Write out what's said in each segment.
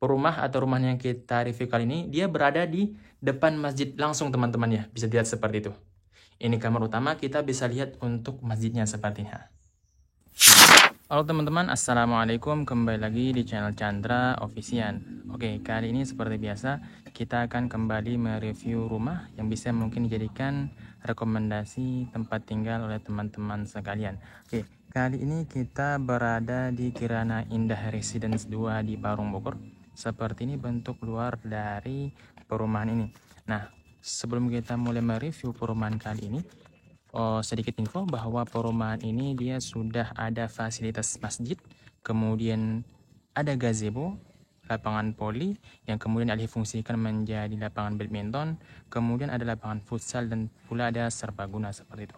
rumah yang kita review kali ini, dia berada di depan masjid langsung teman-teman ya. Bisa dilihat seperti itu. Ini kamar utama, kita bisa lihat untuk masjidnya sepertinya. Halo teman-teman, assalamualaikum, kembali lagi di channel Chandra Official. Oke, kali ini seperti biasa kita akan kembali mereview rumah yang bisa mungkin dijadikan rekomendasi tempat tinggal oleh teman-teman sekalian. Oke, kali ini kita berada di Kirana Indah Residence 2 di Parung Bogor. Seperti ini bentuk luar dari perumahan ini. Nah, sebelum kita mulai mereview perumahan kali ini, sedikit info bahwa perumahan ini dia sudah ada fasilitas masjid, kemudian ada gazebo, lapangan voli yang kemudian alih fungsikan menjadi lapangan badminton, kemudian ada lapangan futsal dan pula ada serbaguna seperti itu.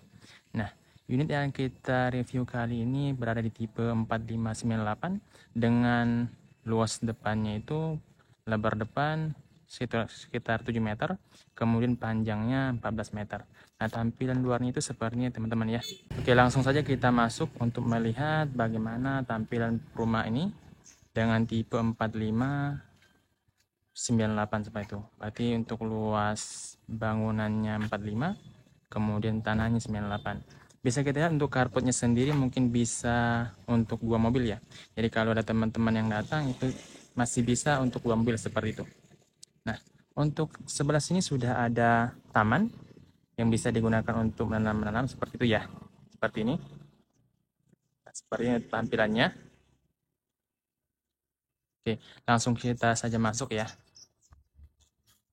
Nah, unit yang kita review kali ini berada di tipe 4598 dengan luas depannya itu lebar depan sekitar 7 meter, kemudian panjangnya 14 meter. Nah, tampilan luarnya itu sepertinya teman-teman ya. Oke, langsung saja kita masuk untuk melihat bagaimana tampilan rumah ini dengan tipe 4598 seperti itu. Berarti untuk luas bangunannya 45, kemudian tanahnya 98. Bisa kita lihat untuk carportnya sendiri mungkin bisa untuk 2 mobil ya. Jadi kalau ada teman-teman yang datang itu masih bisa untuk 2 mobil seperti itu. Nah, untuk sebelah sini sudah ada taman yang bisa digunakan untuk menanam-menanam seperti itu ya. Seperti ini. Nah, seperti ini tampilannya. Oke, langsung kita saja masuk ya.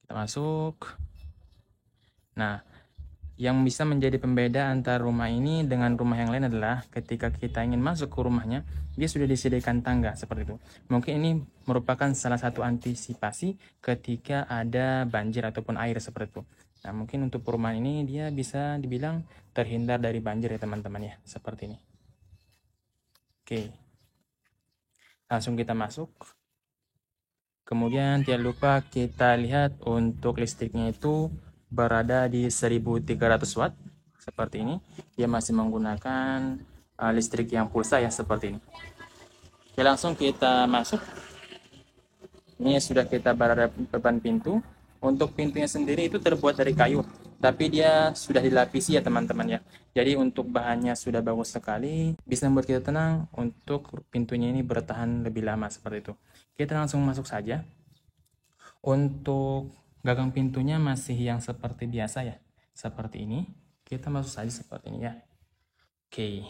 Kita masuk. Nah, yang bisa menjadi pembeda antara rumah ini dengan rumah yang lain adalah ketika kita ingin masuk ke rumahnya, dia sudah disediakan tangga seperti itu. Mungkin ini merupakan salah satu antisipasi ketika ada banjir ataupun air seperti itu. Nah, mungkin untuk perumahan ini dia bisa dibilang terhindar dari banjir ya teman-teman ya, seperti ini. Oke, langsung kita masuk. Kemudian tidak lupa kita lihat untuk listriknya itu berada di 1300 watt seperti ini. Dia masih menggunakan listrik yang pulsa ya seperti ini. Oke, langsung kita masuk. Ini sudah kita berada di depan pintu. Untuk pintunya sendiri itu terbuat dari kayu, tapi dia sudah dilapisi ya teman-teman ya. Jadi untuk bahannya sudah bagus sekali, bisa membuat kita tenang untuk pintunya ini bertahan lebih lama seperti itu. Kita langsung masuk saja. Untuk gagang pintunya masih yang seperti biasa ya, seperti ini. Kita masuk saja seperti ini ya. Oke,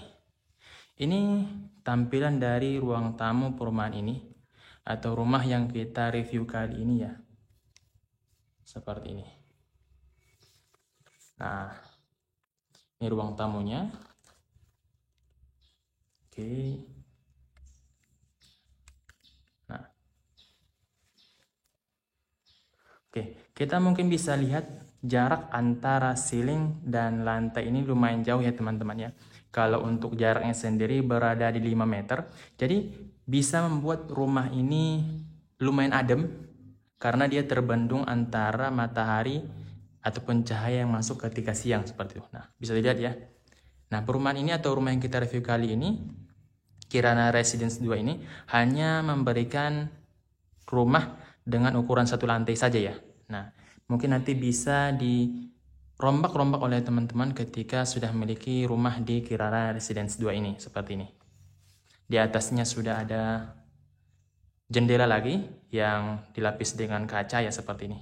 ini tampilan dari ruang tamu perumahan ini atau rumah yang kita review kali ini ya, seperti ini. Nah, ini ruang tamunya. Oke. Nah, oke, kita mungkin bisa lihat jarak antara ceiling dan lantai ini lumayan jauh ya teman-teman ya. Kalau untuk jaraknya sendiri berada di 5 meter, jadi bisa membuat rumah ini lumayan adem karena dia terbendung antara matahari ataupun cahaya yang masuk ketika siang seperti itu. Nah, bisa dilihat ya. Nah, perumahan ini atau rumah yang kita review kali ini, Kirana Residence 2 ini hanya memberikan rumah dengan ukuran 1 lantai saja ya. Nah, mungkin nanti bisa dirombak-rombak oleh teman-teman ketika sudah memiliki rumah di Kirana Residence 2 ini, seperti ini. Di atasnya sudah ada jendela lagi yang dilapis dengan kaca ya, seperti ini.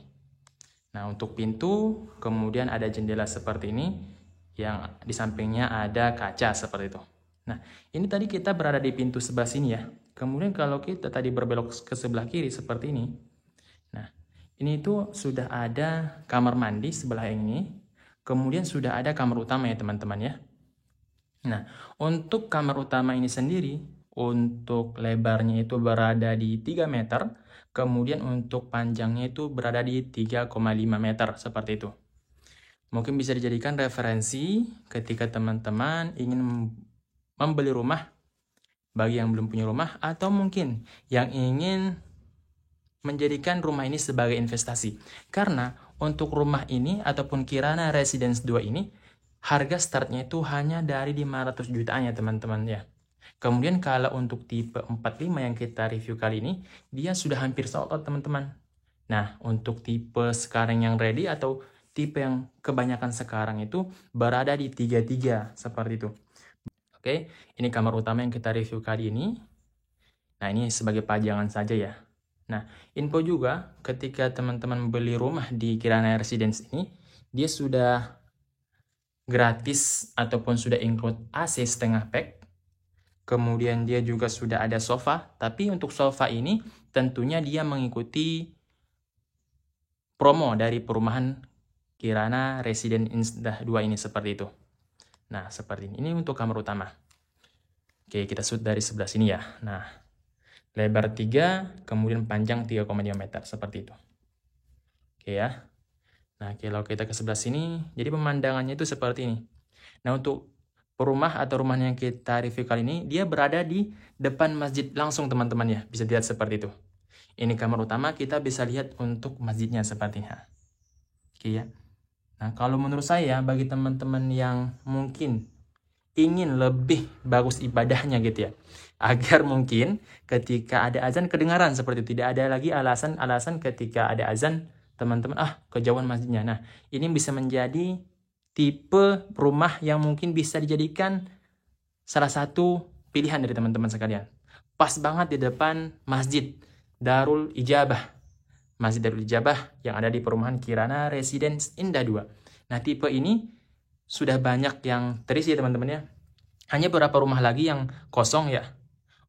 Nah, untuk pintu kemudian ada jendela seperti ini yang di sampingnya ada kaca seperti itu. Nah, ini tadi kita berada di pintu sebelah sini ya. Kemudian kalau kita tadi berbelok ke sebelah kiri seperti ini. Nah, ini tuh sudah ada kamar mandi sebelah ini. Kemudian sudah ada kamar utama ya teman-teman ya. Nah, untuk kamar utama ini sendiri, untuk lebarnya itu berada di 3 meter. Kemudian untuk panjangnya itu berada di 3,5 meter seperti itu. Mungkin bisa dijadikan referensi ketika teman-teman ingin membeli rumah bagi yang belum punya rumah, atau mungkin yang ingin menjadikan rumah ini sebagai investasi. Karena untuk rumah ini ataupun Kirana Residence 2 ini harga startnya itu hanya dari 500 jutaan ya teman-teman ya. Kemudian kalau untuk tipe 45 yang kita review kali ini, dia sudah hampir sold out teman-teman. Nah, untuk tipe sekarang yang ready atau tipe yang kebanyakan sekarang itu berada di 33 seperti itu. Oke, ini kamar utama yang kita review kali ini. Nah, ini sebagai pajangan saja ya. Nah, info juga ketika teman-teman beli rumah di Kirana Residence ini, dia sudah gratis ataupun sudah include AC setengah pack. Kemudian dia juga sudah ada sofa, tapi untuk sofa ini tentunya dia mengikuti promo dari perumahan Kirana Residence Indah 2 ini seperti itu. Nah, seperti ini. Ini untuk kamar utama. Oke, kita shoot dari sebelah sini ya. Nah, lebar 3, kemudian panjang 3,5 meter, seperti itu. Oke ya. Nah, kalau kita ke sebelah sini, jadi pemandangannya itu seperti ini. Nah, untuk rumah atau rumah yang kita review kali ini, dia berada di depan masjid langsung teman-teman ya. Bisa dilihat seperti itu. Ini kamar utama, kita bisa lihat untuk masjidnya sepertinya. Oke ya. Nah, kalau menurut saya, bagi teman-teman yang mungkin ingin lebih bagus ibadahnya gitu ya, agar mungkin ketika ada azan kedengaran seperti itu, tidak ada lagi alasan-alasan ketika ada azan teman-teman kejauhan masjidnya. Nah, ini bisa menjadi tipe rumah yang mungkin bisa dijadikan salah satu pilihan dari teman-teman sekalian. Pas banget di depan Masjid Darul Ijabah. Masjid Darul Ijabah yang ada di perumahan Kirana Residence Indah 2. Nah, tipe ini sudah banyak yang terisi ya teman-teman ya. Hanya beberapa rumah lagi yang kosong ya.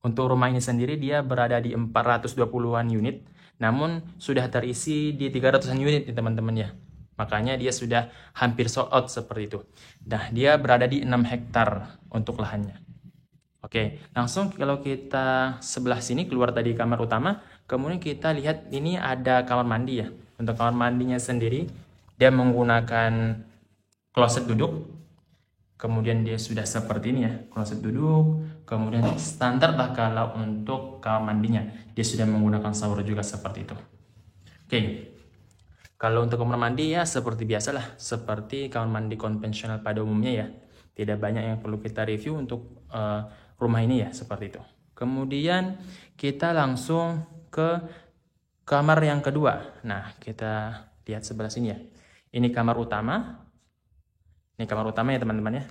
Untuk rumah ini sendiri dia berada di 420-an unit, namun sudah terisi di 300-an unit ya teman-teman ya. Makanya dia sudah hampir sold out seperti itu. Nah, dia berada di 6 hektar untuk lahannya. Oke, langsung kalau kita sebelah sini keluar tadi kamar utama, kemudian kita lihat ini ada kamar mandi ya. Untuk kamar mandinya sendiri, dia menggunakan kloset duduk. Kemudian dia sudah seperti ini ya, kloset duduk. Kemudian standar lah kalau untuk kamar mandinya, dia sudah menggunakan shower juga seperti itu. Oke, kalau untuk kamar mandi ya seperti biasalah, seperti kamar mandi konvensional pada umumnya ya. Tidak banyak yang perlu kita review untuk rumah ini ya, seperti itu. Kemudian kita langsung ke kamar yang kedua. Nah, kita lihat sebelah sini ya. Ini kamar utama. Ini kamar utama ya teman-teman ya.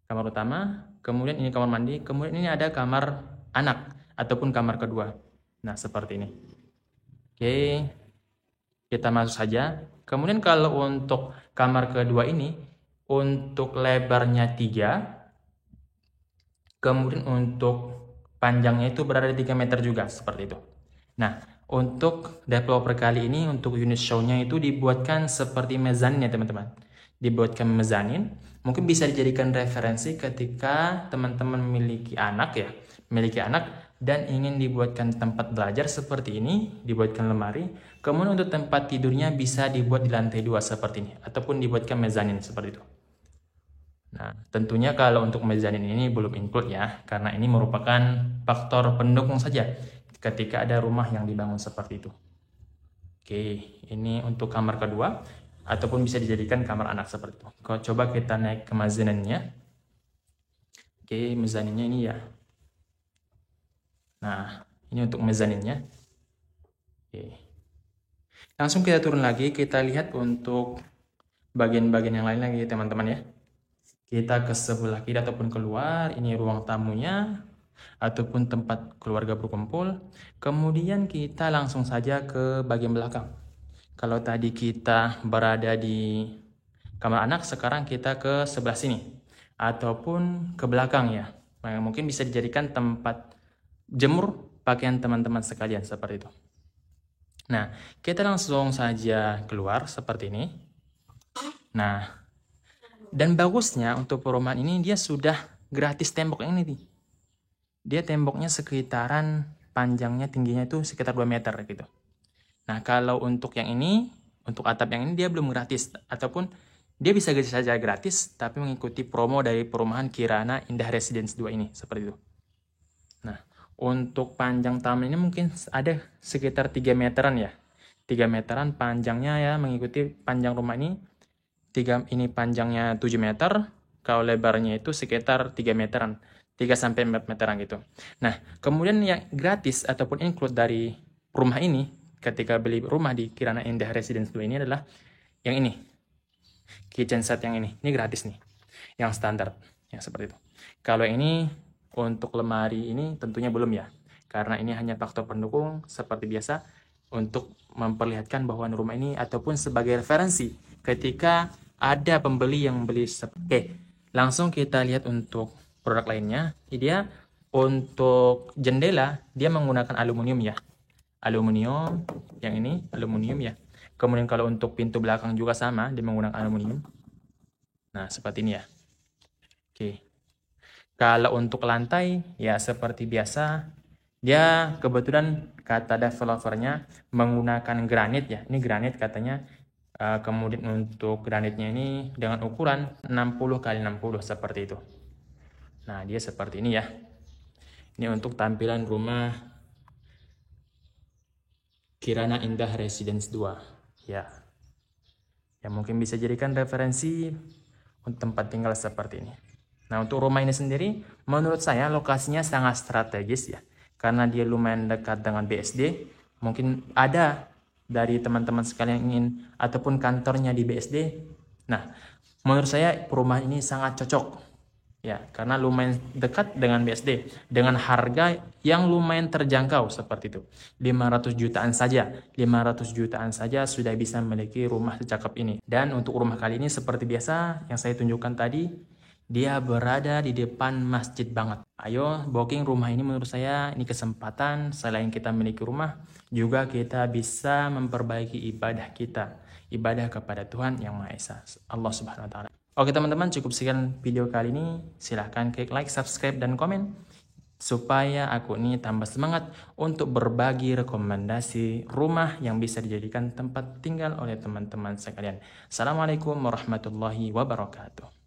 Kamar utama, kemudian ini kamar mandi, kemudian ini ada kamar anak ataupun kamar kedua. Nah, seperti ini. Oke, kita masuk saja. Kemudian kalau untuk kamar kedua ini, untuk lebarnya 3, kemudian untuk panjangnya itu berada di 3 meter juga, seperti itu. Nah, untuk developer kali ini, untuk unit show-nya itu dibuatkan seperti mezanin ya teman-teman. Dibuatkan mezanin, mungkin bisa dijadikan referensi ketika teman-teman memiliki anak dan ingin dibuatkan tempat belajar seperti ini, dibuatkan lemari. Kemudian untuk tempat tidurnya bisa dibuat di lantai 2 seperti ini, ataupun dibuatkan mezanin seperti itu. Nah, tentunya kalau untuk mezanin ini belum include ya, karena ini merupakan faktor pendukung saja ketika ada rumah yang dibangun seperti itu. Oke, ini untuk kamar kedua, ataupun bisa dijadikan kamar anak seperti itu. Kalau coba kita naik ke mezaninnya. Oke, mezaninnya ini ya. Nah, ini untuk mezaninnya. Oke. Langsung kita turun lagi, kita lihat untuk bagian-bagian yang lain lagi teman-teman ya. Kita ke sebelah kiri ataupun keluar, ini ruang tamunya ataupun tempat keluarga berkumpul. Kemudian kita langsung saja ke bagian belakang. Kalau tadi kita berada di kamar anak, sekarang kita ke sebelah sini ataupun ke belakang ya. Nah, mungkin bisa dijadikan tempat jemur pakaian teman-teman sekalian seperti itu. Nah, kita langsung saja keluar seperti ini. Nah, dan bagusnya untuk perumahan ini dia sudah gratis tembok yang ini nih. Dia temboknya sekitaran panjangnya tingginya itu sekitar 2 meter gitu. Nah, kalau untuk yang ini, untuk atap yang ini dia belum gratis, ataupun dia bisa saja gratis, tapi mengikuti promo dari perumahan Kirana Indah Residence 2 ini, seperti itu. Nah, untuk panjang taman ini mungkin ada sekitar 3 meteran ya. 3 meteran panjangnya ya, mengikuti panjang rumah ini. Ini panjangnya 7 meter, kalau lebarnya itu sekitar 3 meteran. 3-4 meteran gitu. Nah, kemudian yang gratis ataupun include dari rumah ini, ketika beli rumah di Kirana Indah Residence 2 ini adalah yang ini. Kitchen set yang ini gratis nih. Yang standar, yang seperti itu. Kalau ini untuk lemari ini tentunya belum ya. Karena ini hanya faktor pendukung seperti biasa untuk memperlihatkan bahwa rumah ini ataupun sebagai referensi ketika ada pembeli yang beli. Oke, langsung kita lihat untuk produk lainnya. Dia untuk jendela dia menggunakan aluminium ya. Aluminium yang ini aluminium ya. Kemudian kalau untuk pintu belakang juga sama, dia menggunakan aluminium. Nah, seperti ini ya. Oke. Kalau untuk lantai ya seperti biasa, dia kebetulan kata developernya menggunakan granit ya. Ini granit katanya. Kemudian untuk granitnya ini dengan ukuran 60x60 seperti itu. Nah, dia seperti ini ya. Ini untuk tampilan rumah Kirana Indah Residence 2 ya. Yang mungkin bisa jadikan referensi untuk tempat tinggal seperti ini. Nah, untuk rumah ini sendiri menurut saya lokasinya sangat strategis ya. Karena dia lumayan dekat dengan BSD. Mungkin ada dari teman-teman sekalian yang ingin ataupun kantornya di BSD. Nah, menurut saya perumahan ini sangat cocok ya, karena lumayan dekat dengan BSD dengan harga yang lumayan terjangkau seperti itu. 500 jutaan saja. 500 jutaan saja sudah bisa memiliki rumah secakep ini. Dan untuk rumah kali ini seperti biasa yang saya tunjukkan tadi, dia berada di depan masjid banget. Ayo booking rumah ini, menurut saya ini kesempatan selain kita memiliki rumah, juga kita bisa memperbaiki ibadah kita. Ibadah kepada Tuhan Yang Maha Esa, Allah Subhanahu wa taala. Oke teman-teman, cukup sekian video kali ini. Silahkan klik like, subscribe, dan komen supaya aku ini tambah semangat untuk berbagi rekomendasi rumah yang bisa dijadikan tempat tinggal oleh teman-teman sekalian. Assalamualaikum warahmatullahi wabarakatuh.